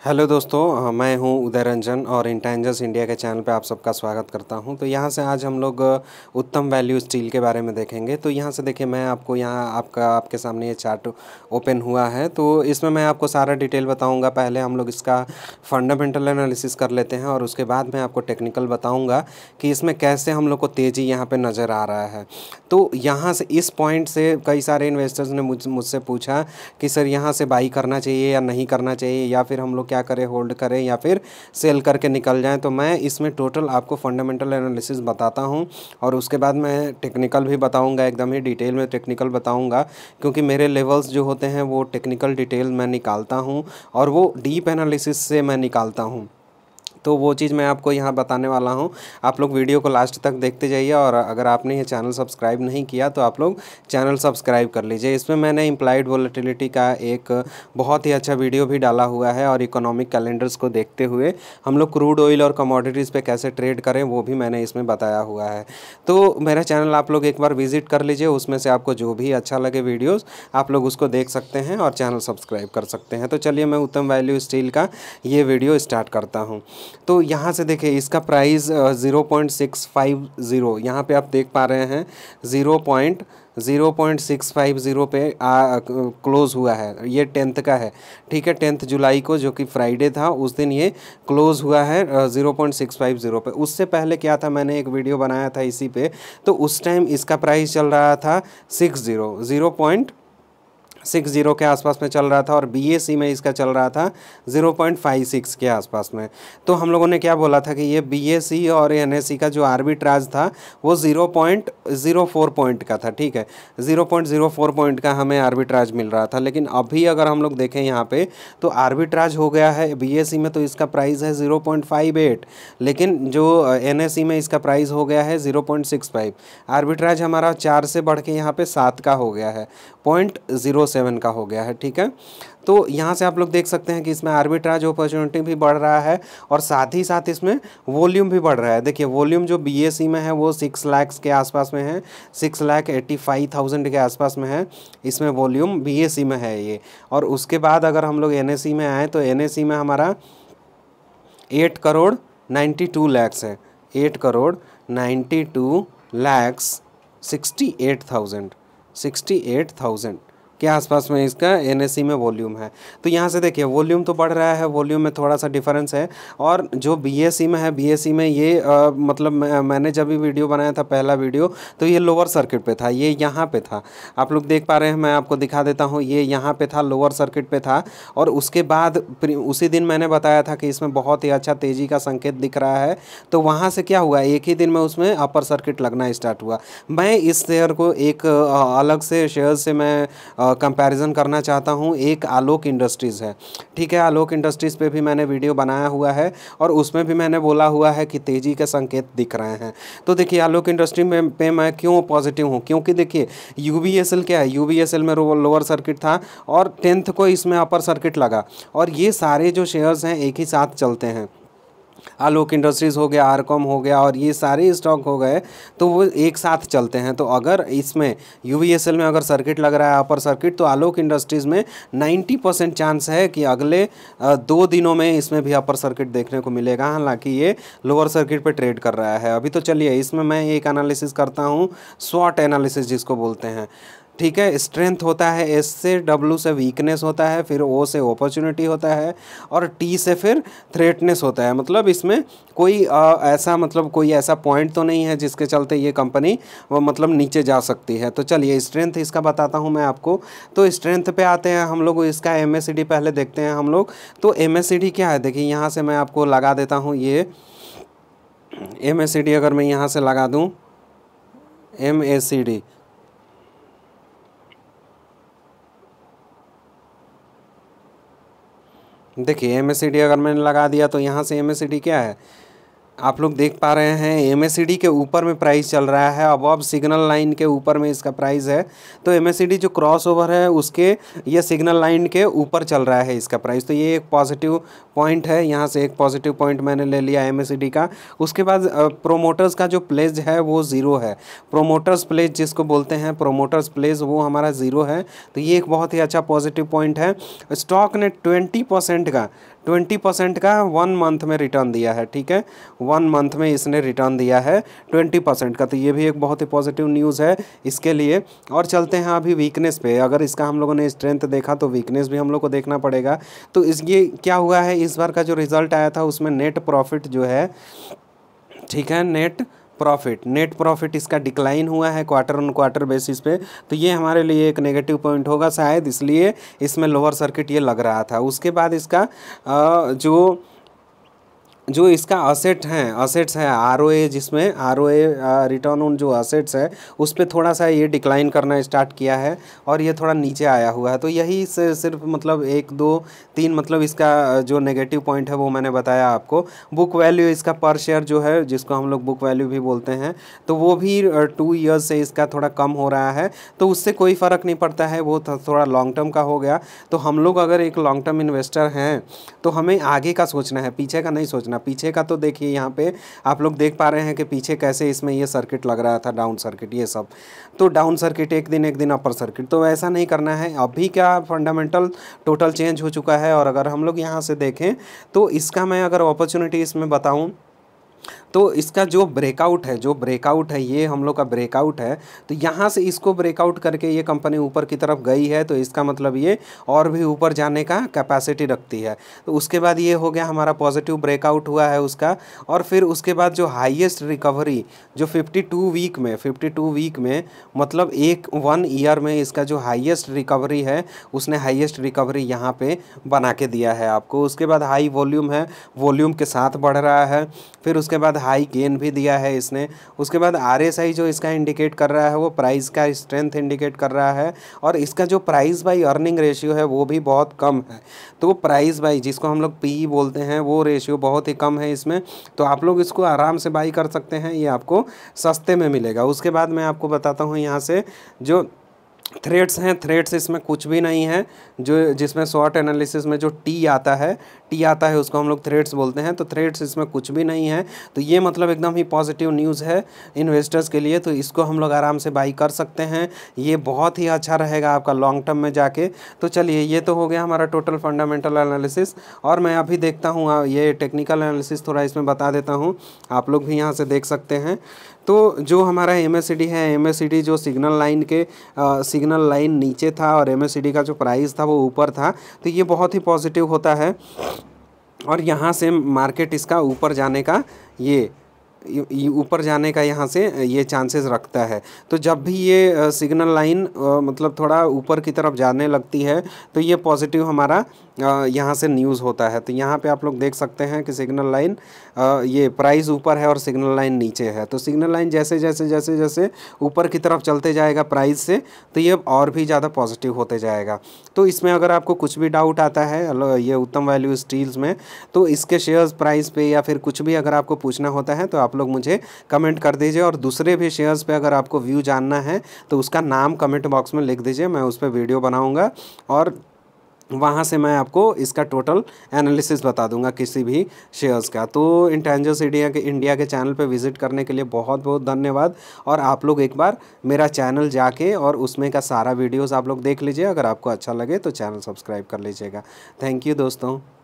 Hello दोस्तों, मैं हूं उदय रंजन और इंटेंजस इंडिया के चैनल पे आप सबका स्वागत करता हूं। तो यहां से आज हम लोग उत्तम वैल्यू स्टील के बारे में देखेंगे। तो यहां से देखिए, मैं आपको यहां आपके सामने ये चार्ट ओपन हुआ है। तो इसमें मैं आपको सारा डिटेल बताऊंगा। पहले हम लोग इसका फंडामेंटल एनालिसिस कर लेते हैं और उसके बाद मैं आपको टेक्निकल बताऊँगा कि इसमें कैसे हम लोग को तेज़ी यहाँ पर नज़र आ रहा है। तो यहाँ से इस पॉइंट से कई सारे इन्वेस्टर्स ने मुझसे पूछा कि सर यहाँ से बाई करना चाहिए या नहीं करना चाहिए, या फिर हम लोग क्या करें, होल्ड करें या फिर सेल करके निकल जाएं। तो मैं इसमें टोटल आपको फंडामेंटल एनालिसिस बताता हूं और उसके बाद मैं टेक्निकल भी बताऊंगा, एकदम ही डिटेल में टेक्निकल बताऊंगा, क्योंकि मेरे लेवल्स जो होते हैं वो टेक्निकल डिटेल मैं निकालता हूं और वो डीप एनालिसिस से मैं निकालता हूं। तो वो चीज़ मैं आपको यहाँ बताने वाला हूँ। आप लोग वीडियो को लास्ट तक देखते जाइए और अगर आपने ये चैनल सब्सक्राइब नहीं किया तो आप लोग चैनल सब्सक्राइब कर लीजिए। इसमें मैंने इम्प्लाइड वोलेटिलिटी का एक बहुत ही अच्छा वीडियो भी डाला हुआ है और इकोनॉमिक कैलेंडर्स को देखते हुए हम लोग क्रूड ऑयल और कमोडिटीज़ पे कैसे ट्रेड करें वो भी मैंने इसमें बताया हुआ है। तो मेरा चैनल आप लोग एक बार विजिट कर लीजिए, उसमें से आपको जो भी अच्छा लगे वीडियोज़ आप लोग उसको देख सकते हैं और चैनल सब्सक्राइब कर सकते हैं। तो चलिए मैं उत्तम वैल्यू स्टील का ये वीडियो स्टार्ट करता हूँ। तो यहाँ से देखिए, इसका प्राइस 0.650 यहाँ पे आप देख पा रहे हैं 0.650 पे क्लोज़ हुआ है। ये 10th का है, ठीक है, 10 जुलाई को, जो कि फ्राइडे था, उस दिन ये क्लोज़ हुआ है 0.650 पे। उससे पहले क्या था, मैंने एक वीडियो बनाया था इसी पे, तो उस टाइम इसका प्राइस चल रहा था 0.60 के आसपास में चल रहा था और BSE में इसका चल रहा था 0.56 के आसपास में। तो हम लोगों ने क्या बोला था कि ये BSE और NSE का जो आर्बिट्राज था वो 0.04 पॉइंट का था, ठीक है, 0.04 पॉइंट का हमें आर्बिट्राज मिल रहा था। लेकिन अभी अगर हम लोग देखें यहाँ पे तो आर्बिट्राज हो गया है BSE में, तो इसका प्राइस है 0.58, लेकिन जो NSE में इसका प्राइस हो गया है 0.65। आर्बिट्राज हमारा 4 से बढ़ के यहाँ पे 7 का हो गया है, 0.07 का हो गया है, ठीक है। तो यहाँ से आप लोग देख सकते हैं कि इसमें आर्बिट्राज अपॉर्चुनिटी भी बढ़ रहा है और साथ ही साथ इसमें वॉल्यूम भी बढ़ रहा है। देखिए, वॉल्यूम जो BSE में है वो 6 लाख के आसपास में है, 6,85,000 के आसपास में है, इसमें वॉल्यूम BSE में है ये। और उसके बाद अगर हम लोग NSE में आए तो NSE में हमारा 8 करोड़ 92 लैक्स है, 8 करोड़ 92 लैक्स 68,000 के आसपास में इसका NSE में वॉल्यूम है। तो यहाँ से देखिए, वॉल्यूम तो बढ़ रहा है, वॉल्यूम में थोड़ा सा डिफरेंस है। और जो BSE में है, BSE में ये मतलब मैंने जब भी वीडियो बनाया था, पहला वीडियो, तो ये लोअर सर्किट पे था, ये यहाँ पे था, आप लोग देख पा रहे हैं, मैं आपको दिखा देता हूँ, ये यहाँ पे था, लोअर सर्किट पे था। और उसके बाद उसी दिन मैंने बताया था कि इसमें बहुत ही अच्छा तेज़ी का संकेत दिख रहा है। तो वहाँ से क्या हुआ, एक ही दिन में उसमें अपर सर्किट लगना स्टार्ट हुआ। मैं इस शेयर को एक अलग से शेयर से मैं कंपैरिजन करना चाहता हूं। एक आलोक इंडस्ट्रीज़ है, ठीक है, आलोक इंडस्ट्रीज़ पे भी मैंने वीडियो बनाया हुआ है और उसमें भी मैंने बोला हुआ है कि तेज़ी के संकेत दिख रहे हैं। तो देखिए, आलोक इंडस्ट्री में पे मैं क्यों पॉजिटिव हूं, क्योंकि देखिए UBSL क्या है, UBSL में लोअर सर्किट था और 10th को इसमें अपर सर्किट लगा, और ये सारे जो शेयर्स हैं एक ही साथ चलते हैं। आलोक इंडस्ट्रीज़ हो गया, आरकॉम हो गया, और ये सारे स्टॉक हो गए, तो वो एक साथ चलते हैं। तो अगर इसमें UBSL में अगर सर्किट लग रहा है अपर सर्किट, तो आलोक इंडस्ट्रीज़ में 90% चांस है कि अगले 2 दिनों में इसमें भी अपर सर्किट देखने को मिलेगा। हालांकि ये लोअर सर्किट पे ट्रेड कर रहा है अभी। तो चलिए, इसमें मैं एक एनालिसिस करता हूँ, स्वॉट एनालिसिस जिसको बोलते हैं, ठीक है। स्ट्रेंथ होता है S से, W से वीकनेस होता है, फिर O से अपॉर्चुनिटी होता है, और T से फिर थ्रेटनेस होता है। मतलब इसमें कोई कोई ऐसा पॉइंट तो नहीं है जिसके चलते ये कंपनी वो मतलब नीचे जा सकती है। तो चलिए, स्ट्रेंथ इसका बताता हूँ मैं आपको। तो स्ट्रेंथ पे आते हैं हम लोग, इसका MACD पहले देखते हैं हम लोग। तो MACD क्या है, देखिए यहाँ से मैं आपको लगा देता हूँ, ये MACD अगर मैं यहाँ से लगा दूँ, MACD, देखिए MACD अगर मैंने लगा दिया तो यहाँ से MACD क्या है, आप लोग देख पा रहे हैं MACD के ऊपर में प्राइस चल रहा है, अबव सिग्नल लाइन के ऊपर में इसका प्राइस है। तो MACD जो क्रॉस ओवर है उसके, ये सिग्नल लाइन के ऊपर चल रहा है इसका प्राइस। तो ये एक पॉजिटिव पॉइंट है, यहाँ से एक पॉजिटिव पॉइंट मैंने ले लिया MACD का। उसके बाद प्रोमोटर्स का जो प्लेज है वो ज़ीरो है, प्रोमोटर्स प्लेज जिसको बोलते हैं, प्रोमोटर्स प्लेज वो हमारा ज़ीरो है। तो ये एक बहुत ही अच्छा पॉजिटिव पॉइंट है। स्टॉक ने 20% का 1 मंथ में रिटर्न दिया है, ठीक है, 1 मंथ में इसने रिटर्न दिया है 20% का। तो ये भी एक बहुत ही पॉजिटिव न्यूज़ है इसके लिए। और चलते हैं अभी वीकनेस पे। अगर इसका हम लोगों ने स्ट्रेंथ देखा तो वीकनेस भी हम लोग को देखना पड़ेगा। तो ये क्या हुआ है, इस बार का जो रिजल्ट आया था उसमें नेट प्रॉफिट जो है, ठीक है, नेट प्रॉफिट इसका डिक्लाइन हुआ है क्वार्टर ऑन क्वार्टर बेसिस पे। तो ये हमारे लिए एक नेगेटिव पॉइंट होगा शायद, इसलिए इसमें लोअर सर्किट ये लग रहा था। उसके बाद इसका जो इसका असेट्स है आरओए, जिसमें आरओए रिटर्न ऑन जो असेट्स है उस पर थोड़ा सा ये डिक्लाइन करना स्टार्ट किया है और ये थोड़ा नीचे आया हुआ है। तो यही से सिर्फ मतलब 1 2 3 मतलब इसका जो नेगेटिव पॉइंट है वो मैंने बताया आपको। बुक वैल्यू इसका पर शेयर जो है, जिसको हम लोग बुक वैल्यू भी बोलते हैं, तो वो भी 2 ईयर्स से इसका थोड़ा कम हो रहा है। तो उससे कोई फ़र्क नहीं पड़ता है, वो थोड़ा लॉन्ग टर्म का हो गया। तो हम लोग अगर एक लॉन्ग टर्म इन्वेस्टर हैं तो हमें आगे का सोचना है, पीछे का नहीं सोचना। पीछे का तो देखिए यहाँ पे आप लोग देख पा रहे हैं कि पीछे कैसे इसमें ये सर्किट लग रहा था, डाउन सर्किट, ये सब तो डाउन सर्किट, एक दिन अपर सर्किट। तो ऐसा नहीं करना है। अभी क्या फंडामेंटल टोटल चेंज हो चुका है। और अगर हम लोग यहाँ से देखें तो इसका मैं अगर अपॉर्चुनिटी इसमें बताऊँ तो इसका जो ब्रेकआउट है ये हम लोग का ब्रेकआउट है। तो यहाँ से इसको ब्रेकआउट करके ये कंपनी ऊपर की तरफ गई है, तो इसका मतलब ये और भी ऊपर जाने का कैपेसिटी रखती है। तो उसके बाद ये हो गया हमारा पॉजिटिव ब्रेकआउट हुआ है उसका। और फिर उसके बाद जो हाईएस्ट रिकवरी जो 52 वीक में मतलब 1 ईयर में इसका जो हाईएस्ट रिकवरी है, उसने हाईएस्ट रिकवरी यहाँ पे बना के दिया है आपको। उसके बाद हाई वॉल्यूम है, वॉल्यूम के साथ बढ़ रहा है। फिर उसके बाद हाई गेन भी दिया है इसने। उसके बाद आरएसआई जो इसका इंडिकेट कर रहा है वो प्राइस का स्ट्रेंथ इंडिकेट कर रहा है। और इसका जो प्राइस बाई अर्निंग रेशियो है वो भी बहुत कम है। तो प्राइस बाई, जिसको हम लोग पीई बोलते हैं, वो रेशियो बहुत ही कम है इसमें। तो आप लोग इसको आराम से बाई कर सकते हैं, ये आपको सस्ते में मिलेगा। उसके बाद मैं आपको बताता हूँ यहाँ से जो थ्रेड्स हैं, थ्रेड्स इसमें कुछ भी नहीं है। जो जिसमें शॉर्ट एनालिसिस में जो टी आता है उसको हम लोग थ्रेड्स बोलते हैं। तो थ्रेड्स इसमें कुछ भी नहीं है। तो ये मतलब एकदम ही पॉजिटिव न्यूज़ है इन्वेस्टर्स के लिए। तो इसको हम लोग आराम से बाई कर सकते हैं, ये बहुत ही अच्छा रहेगा आपका लॉन्ग टर्म में जाके। तो चलिए, ये तो हो गया हमारा टोटल फंडामेंटल एनालिसिस। और मैं अभी देखता हूँ ये टेक्निकल एनालिसिस थोड़ा इसमें बता देता हूँ, आप लोग भी यहाँ से देख सकते हैं। तो जो हमारा MACD है, MACD जो सिग्नल लाइन नीचे था और MACD का जो प्राइस था वो ऊपर था। तो ये बहुत ही पॉजिटिव होता है। और यहाँ से मार्केट इसका ऊपर जाने का यहाँ से ये चांसेस रखता है। तो जब भी ये सिग्नल लाइन मतलब थोड़ा ऊपर की तरफ जाने लगती है तो ये पॉजिटिव हमारा यहाँ से न्यूज़ होता है। तो यहाँ पे आप लोग देख सकते हैं कि सिग्नल लाइन ये प्राइस ऊपर है और सिग्नल लाइन नीचे है। तो सिग्नल लाइन जैसे ऊपर की तरफ चलते जाएगा प्राइस से, तो ये और भी ज़्यादा पॉजिटिव होते जाएगा। तो इसमें अगर आपको कुछ भी डाउट आता है ये उत्तम वैल्यू स्टील्स में, तो इसके शेयर्स प्राइस पे या फिर कुछ भी अगर आपको पूछना होता है तो आप लोग मुझे कमेंट कर दीजिए। और दूसरे भी शेयर्स पे अगर आपको व्यू जानना है तो उसका नाम कमेंट बॉक्स में लिख दीजिए, मैं उस पर वीडियो बनाऊँगा और वहाँ से मैं आपको इसका टोटल एनालिसिस बता दूंगा किसी भी शेयर्स का। तो इंटेंजर्स इंडिया के चैनल पे विज़िट करने के लिए बहुत बहुत धन्यवाद। और आप लोग एक बार मेरा चैनल जाके और उसमें का सारा वीडियोस आप लोग देख लीजिए। अगर आपको अच्छा लगे तो चैनल सब्सक्राइब कर लीजिएगा। थैंक यू दोस्तों।